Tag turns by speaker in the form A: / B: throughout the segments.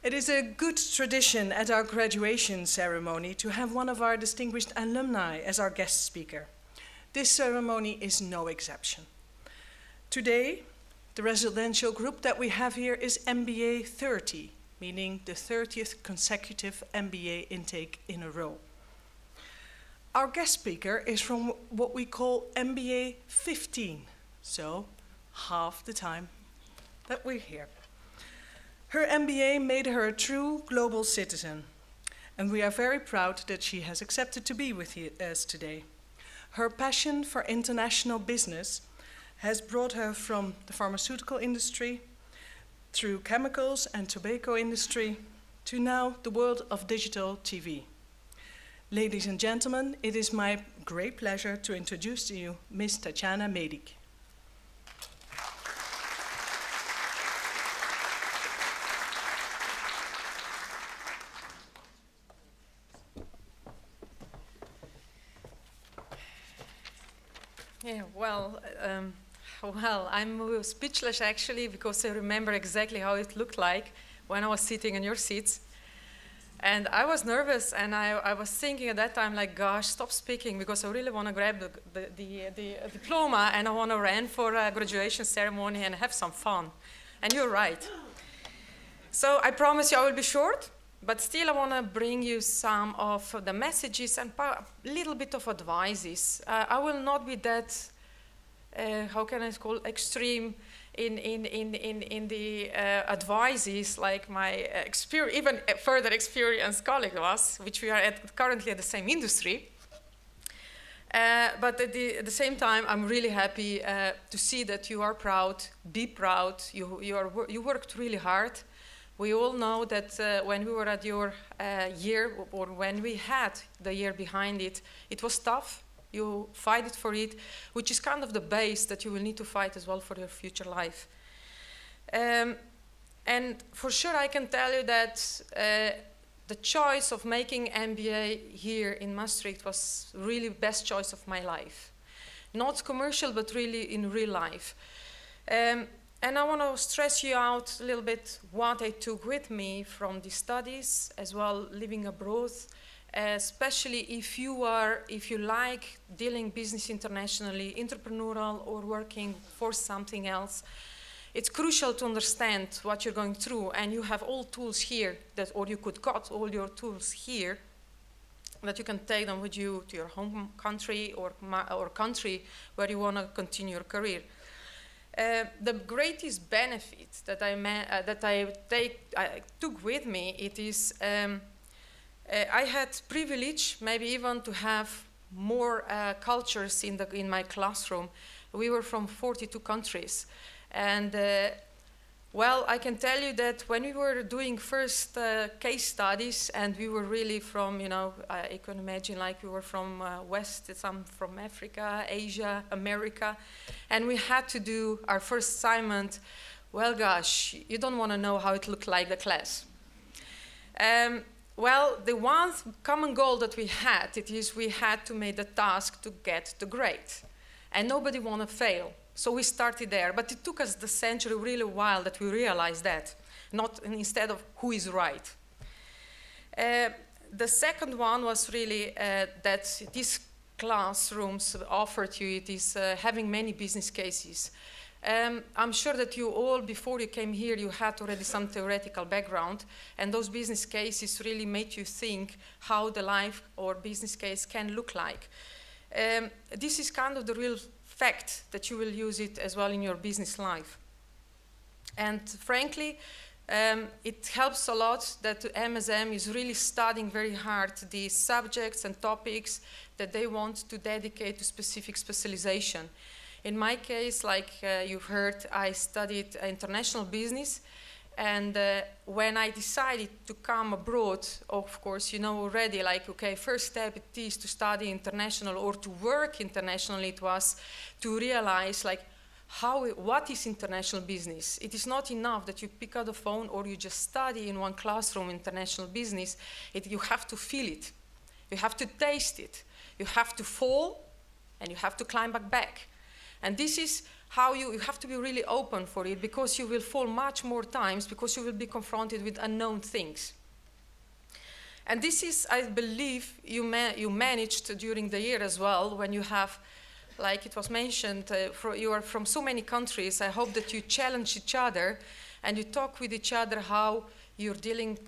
A: It is a good tradition at our graduation ceremony to have one of our distinguished alumni as our guest speaker. This ceremony is no exception. Today, the residential group that we have here is MBA 30, meaning the 30th consecutive MBA intake in a row. Our guest speaker is from what we call MBA 15, so half the time that we're here. Her MBA made her a true global citizen, and we are very proud that she has accepted to be with us today. Her passion for international business has brought her from the pharmaceutical industry, through chemicals and tobacco industry, to now the world of digital TV. Ladies and gentlemen, it is my great pleasure to introduce to you Ms. Tatjana Medic.
B: Yeah, well, I'm speechless actually, because I remember exactly how it looked like when I was sitting in your seats. And I was nervous, and I was thinking at that time, like, gosh, stop speaking, because I really want to grab the diploma, and I want to run for a graduation ceremony and have some fun. And you're right. So I promise you I will be short, but still I want to bring you some of the messages and a little bit of advices. I will not be that, how can I call it, extreme in the advices like my even further experienced colleague was, which we are currently at the same industry. But at the same time, I'm really happy to see that you are proud, be proud, you worked really hard. We all know that when we were at your year, or when we had the year behind it, it was tough. You fight it for it, which is kind of the base that you will need to fight as well for your future life. And for sure, I can tell you that the choice of making MBA here in Maastricht was really the best choice of my life. Not commercial, but really in real life. And I want to stress you out a little bit what I took with me from the studies, as well living abroad, especially if you like dealing business internationally, entrepreneurial, or working for something else. It's crucial to understand what you're going through, and you have all tools here, or you could got all your tools here, that you can take them with you to your home country or country where you want to continue your career. The greatest benefit that I took with me, it is I had privilege, maybe even to have more cultures in my classroom. We were from 42 countries, and well, I can tell you that when we were doing first case studies, and we were really from, you know, I can imagine like we were from West, some from Africa, Asia, America, and we had to do our first assignment. Well, gosh, you don't want to know how it looked like, the class. Well, the one common goal that we had, it is we had to make the task to get the grade, and nobody want to fail. So we started there, but it took us the century really a while that we realized that, not instead of who is right. The second one was really that these classrooms offered you, it is having many business cases. I'm sure that you all, before you came here, you had already some theoretical background, and those business cases really made you think how the life or business case can look like. This is kind of the real fact that you will use it as well in your business life. And frankly, it helps a lot that MSM is really studying very hard the subjects and topics that they want to dedicate to specific specialization. In my case, like you've heard, I studied international business, and when I decided to come abroad, of course, you know already, like, okay, first step it is to study international or to work internationally. It was to realize, like, what is international business? It is not enough that you pick up the phone or you just study in one classroom international business. You have to feel it. You have to taste it. You have to fall, and you have to climb back. And this is how you have to be really open for it, because you will fall much more times, because you will be confronted with unknown things. And this is, I believe, you managed during the year as well, when you have, like it was mentioned, you are from so many countries. I hope that you challenge each other and you talk with each other how you're dealing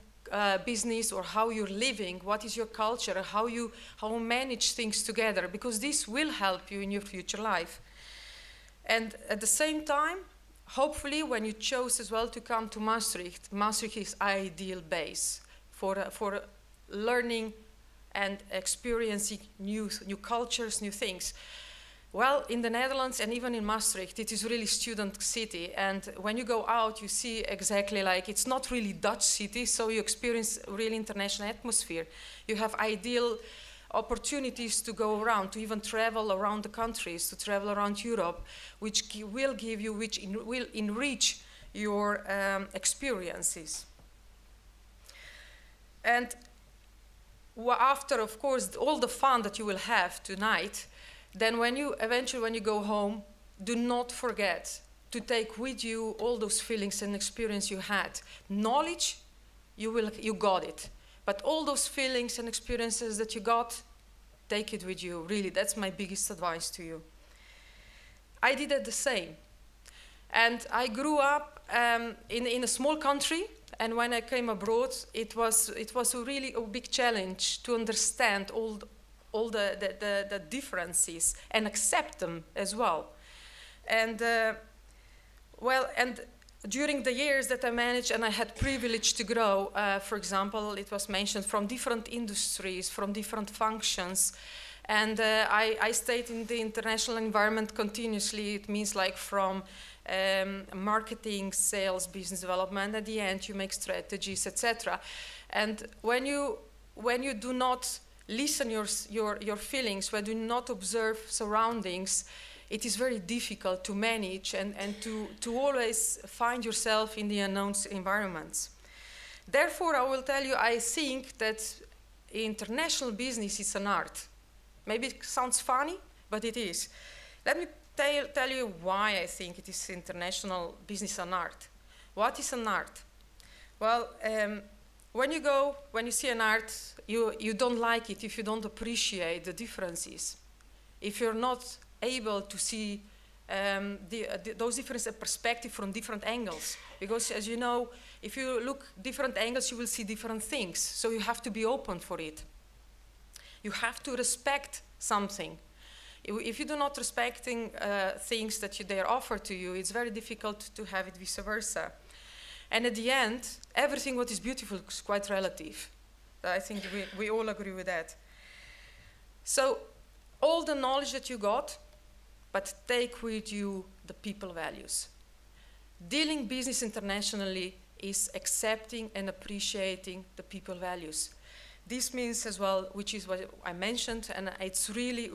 B: business, or how you're living, what is your culture, how you manage things together, because this will help you in your future life. And at the same time, hopefully, when you chose as well to come to Maastricht, Maastricht is ideal base for learning and experiencing new cultures, new things. Well, in the Netherlands and even in Maastricht, it is really student city. And when you go out, you see exactly like, it's not really Dutch city, so you experience really international atmosphere. You have ideal opportunities to go around, to even travel around the countries, to travel around Europe, which will enrich your experiences. And after, of course, all the fun that you will have tonight, then when you go home, do not forget to take with you all those feelings and experience you had. Knowledge, you got it. But all those feelings and experiences that you got, take it with you. Really, that's my biggest advice to you. I did it the same. And I grew up in a small country, and when I came abroad, it was really a big challenge to understand all the differences and accept them as well. And and during the years that I managed and I had privilege to grow, for example, it was mentioned from different industries, from different functions, and I stayed in the international environment continuously. It means like from marketing, sales, business development. At the end, you make strategies, etc. And when you do not listen your feelings, when you do not observe surroundings, it is very difficult to manage and to always find yourself in the unknown environments. Therefore, I will tell you, I think that international business is an art. Maybe it sounds funny, but it is. Let me tell you why I think it is international business an art. What is an art? Well, when you see an art, you don't like it if you don't appreciate the differences. If you're not able to see those different perspectives from different angles. Because as you know, if you look different angles, you will see different things. So you have to be open for it. You have to respect something. If you do not respecting things that they are offered to you, it's very difficult to have it vice versa. And at the end, everything what is beautiful is quite relative. I think we all agree with that. So all the knowledge that you got, but take with you the people values. Dealing business internationally is accepting and appreciating the people values. This means as well, which is what I mentioned, and it's really,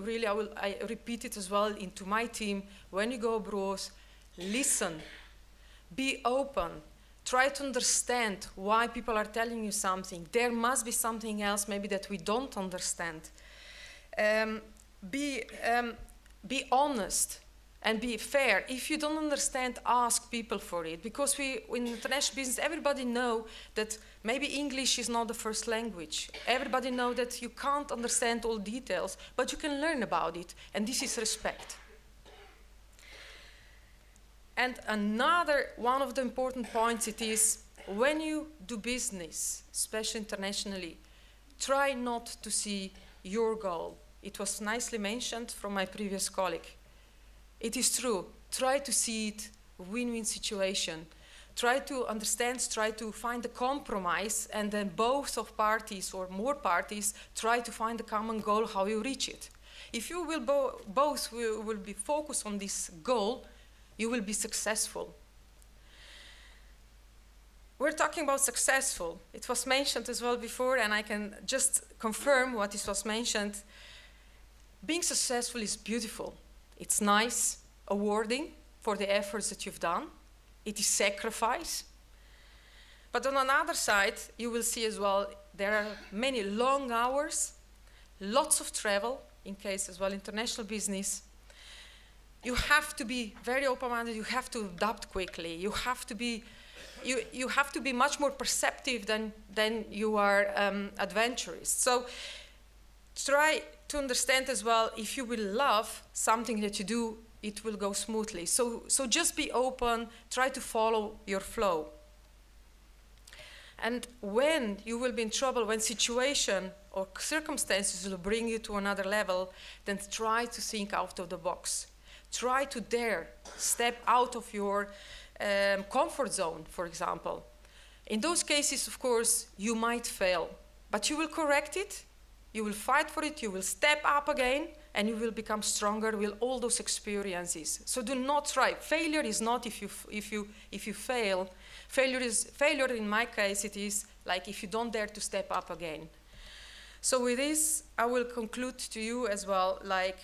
B: I repeat it as well into my team, when you go abroad, listen, be open, try to understand why people are telling you something. There must be something else maybe that we don't understand. Be honest and be fair. If you don't understand, ask people for it. Because in international business, everybody knows that maybe English is not the first language. Everybody knows that you can't understand all details, but you can learn about it. And this is respect. And another one of the important points it is, when you do business, especially internationally, try not to see your goal. It was nicely mentioned from my previous colleague. It is true. Try to see it a win-win situation. Try to understand, try to find a compromise, and then both of parties or more parties try to find a common goal, how you reach it. If you will both will be focused on this goal, you will be successful. We're talking about successful. It was mentioned as well before, and I can just confirm what it was mentioned. Being successful is beautiful. It's nice, awarding for the efforts that you've done. It is sacrifice. But on another side, you will see as well, there are many long hours, lots of travel, in case as well international business. you have to be very open-minded, you have to adapt quickly, you have to be much more perceptive than you are adventurous. So try to understand as well, if you will love something that you do, it will go smoothly. So just be open, try to follow your flow. And when you will be in trouble, when situation or circumstances will bring you to another level, then try to think out of the box. Try to dare step out of your comfort zone, for example. In those cases, of course, you might fail, but you will correct it, you will fight for it, you will step up again, and you will become stronger with all those experiences. So do not try. Failure is not if you fail. Failure in my case, it is like if you don't dare to step up again. So with this, I will conclude to you as well, like,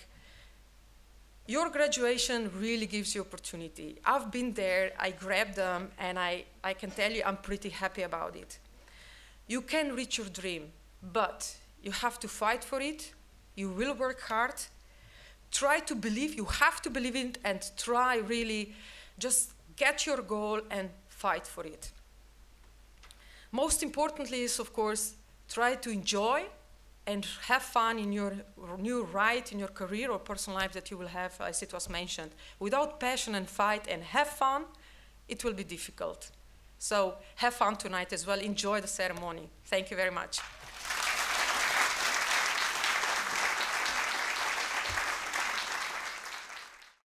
B: your graduation really gives you opportunity. I've been there, I grabbed them, and I can tell you I'm pretty happy about it. You can reach your dream, but you have to fight for it. You will work hard. Try to believe, you have to believe in it, and try really, just get your goal and fight for it. Most importantly is, of course, try to enjoy and have fun in your new ride, in your career or personal life that you will have, as it was mentioned. Without passion and fight and have fun, it will be difficult. So have fun tonight as well. Enjoy the ceremony. Thank you very much.